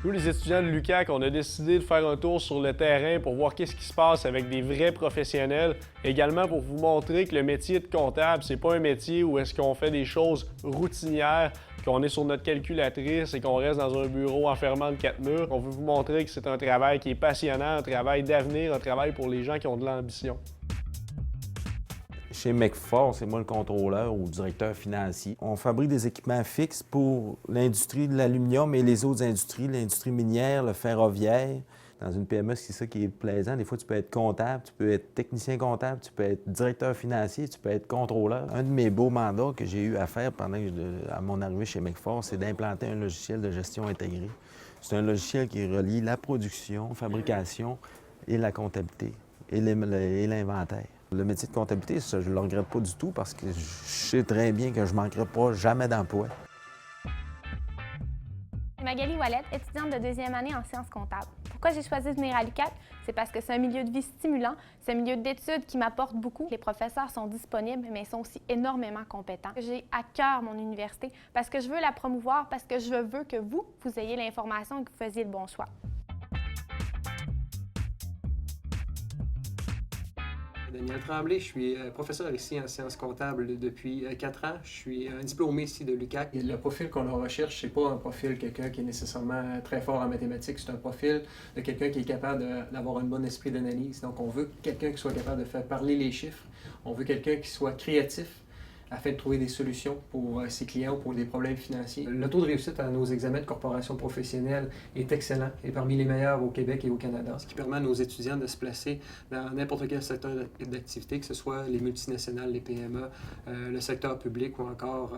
Nous, les étudiants de l'UQAC, on a décidé de faire un tour sur le terrain pour voir qu'est-ce qui se passe avec des vrais professionnels. Également pour vous montrer que le métier de comptable, c'est pas un métier où est-ce qu'on fait des choses routinières, qu'on est sur notre calculatrice et qu'on reste dans un bureau enfermant de 4 murs. On veut vous montrer que c'est un travail qui est passionnant, un travail d'avenir, un travail pour les gens qui ont de l'ambition. Chez McFort, c'est moi le contrôleur ou directeur financier. On fabrique des équipements fixes pour l'industrie de l'aluminium et les autres industries, l'industrie minière, le ferroviaire. Dans une PME, c'est ça qui est plaisant. Des fois, tu peux être comptable, tu peux être technicien comptable, tu peux être directeur financier, tu peux être contrôleur. Un de mes beaux mandats que j'ai eu à faire à mon arrivée chez McFort, c'est d'implanter un logiciel de gestion intégrée. C'est un logiciel qui relie la production, la fabrication et la comptabilité et l'inventaire. Le métier de comptabilité, ça, je ne le regrette pas du tout parce que je sais très bien que je ne manquerai pas jamais d'emploi. Magali Ouellette, étudiante de deuxième année en sciences comptables. Pourquoi j'ai choisi de venir à l'UQAC? C'est parce que c'est un milieu de vie stimulant, c'est un milieu d'études qui m'apporte beaucoup. Les professeurs sont disponibles, mais ils sont aussi énormément compétents. J'ai à cœur mon université parce que je veux la promouvoir, parce que je veux que vous ayez l'information et que vous fassiez le bon choix. Daniel Tremblay, je suis professeur ici en sciences comptables depuis 4 ans. Je suis un diplômé ici de l'UQAC. Le profil qu'on recherche, c'est pas un profil quelqu'un qui est nécessairement très fort en mathématiques, c'est un profil de quelqu'un qui est capable d'avoir un bon esprit d'analyse. Donc on veut quelqu'un qui soit capable de faire parler les chiffres, on veut quelqu'un qui soit créatif afin de trouver des solutions pour ses clients ou pour des problèmes financiers. Le taux de réussite à nos examens de corporation professionnelle est excellent et parmi les meilleurs au Québec et au Canada. Ce qui permet à nos étudiants de se placer dans n'importe quel secteur d'activité, que ce soit les multinationales, les PME, le secteur public ou encore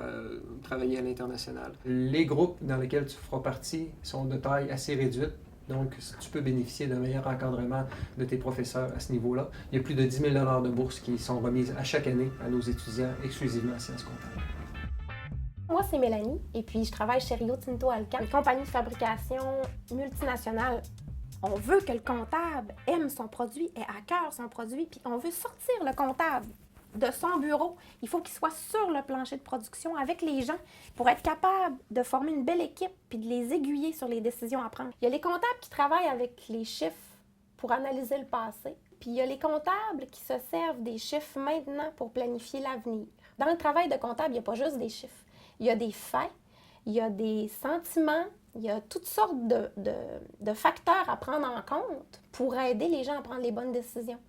travailler à l'international. Les groupes dans lesquels tu feras partie sont de taille assez réduite. Donc, tu peux bénéficier d'un meilleur encadrement de tes professeurs à ce niveau-là. Il y a plus de 10 000 $ de bourses qui sont remises à chaque année à nos étudiants exclusivement en sciences comptables. Moi, c'est Mélanie, et puis je travaille chez Rio Tinto Alcan, une compagnie de fabrication multinationale. On veut que le comptable aime son produit, ait à cœur son produit, puis on veut sortir le comptable de son bureau. Il faut qu'il soit sur le plancher de production avec les gens pour être capable de former une belle équipe puis de les aiguiller sur les décisions à prendre. Il y a les comptables qui travaillent avec les chiffres pour analyser le passé, puis il y a les comptables qui se servent des chiffres maintenant pour planifier l'avenir. Dans le travail de comptable, il n'y a pas juste des chiffres. Il y a des faits, il y a des sentiments, il y a toutes sortes de facteurs à prendre en compte pour aider les gens à prendre les bonnes décisions.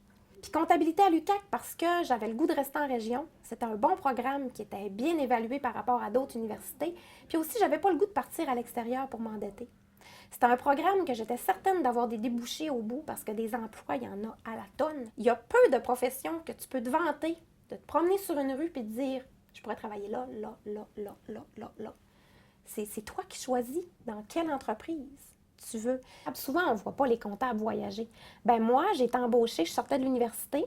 Puis comptabilité à l'UQAC parce que j'avais le goût de rester en région. C'était un bon programme qui était bien évalué par rapport à d'autres universités. Puis aussi, j'avais pas le goût de partir à l'extérieur pour m'endetter. C'était un programme que j'étais certaine d'avoir des débouchés au bout parce que des emplois, il y en a à la tonne. Il y a peu de professions que tu peux te vanter, de te promener sur une rue et de dire « je pourrais travailler là, là, là, là, là, là, là ». C'est toi qui choisis dans quelle entreprise tu veux. Souvent, on ne voit pas les comptables voyager. Ben moi, j'ai été embauchée, je sortais de l'université,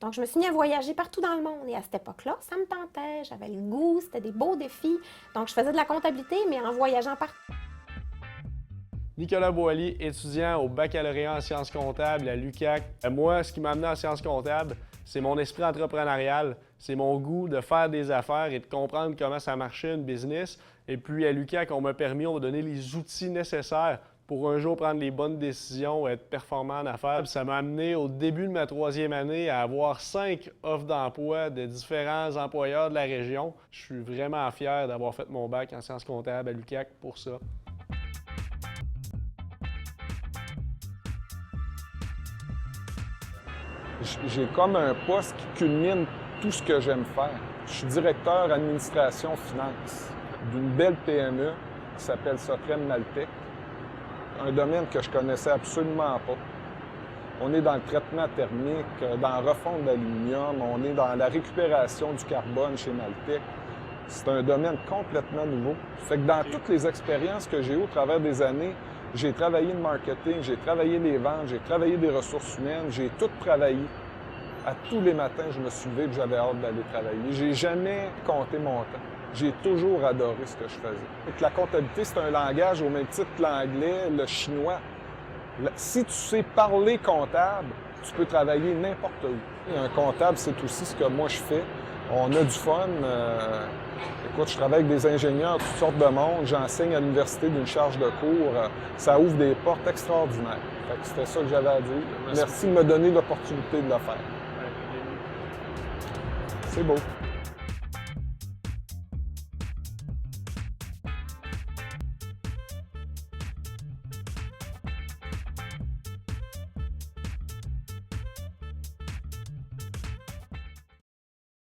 donc je me suis mis à voyager partout dans le monde. Et à cette époque-là, ça me tentait, j'avais le goût, c'était des beaux défis. Donc je faisais de la comptabilité, mais en voyageant partout. Nicolas Boily, étudiant au baccalauréat en sciences comptables à l'UQAC. Moi, ce qui m'a amené en sciences comptables, c'est mon esprit entrepreneurial, c'est mon goût de faire des affaires et de comprendre comment ça marchait une business. Et puis à l'UQAC, on m'a donné les outils nécessaires pour un jour prendre les bonnes décisions et être performant en affaires. Ça m'a amené au début de ma 3e année à avoir 5 offres d'emploi de différents employeurs de la région. Je suis vraiment fier d'avoir fait mon bac en sciences comptables à l'UQAC pour ça. J'ai comme un poste qui culmine tout ce que j'aime faire. Je suis directeur administration finance d'une belle PME qui s'appelle Sotrem Naltec. Un domaine que je connaissais absolument pas. On est dans le traitement thermique, dans la refonte d'aluminium, on est dans la récupération du carbone chez Naltec. C'est un domaine complètement nouveau. Fait que dans toutes les expériences que j'ai eues au travers des années, j'ai travaillé le marketing, j'ai travaillé les ventes, j'ai travaillé des ressources humaines, j'ai tout travaillé. À tous les matins, je me suis levé et j'avais hâte d'aller travailler. J'ai jamais compté mon temps. J'ai toujours adoré ce que je faisais. Et que la comptabilité, c'est un langage au même titre que l'anglais, le chinois. Si tu sais parler comptable, tu peux travailler n'importe où. Et un comptable, c'est aussi ce que moi je fais. On a du fun. Écoute, je travaille avec des ingénieurs, toutes sortes de monde. J'enseigne à l'université d'une charge de cours. Ça ouvre des portes extraordinaires. Fait que c'était ça que j'avais à dire. Merci de me donner l'opportunité de le faire. C'est beau.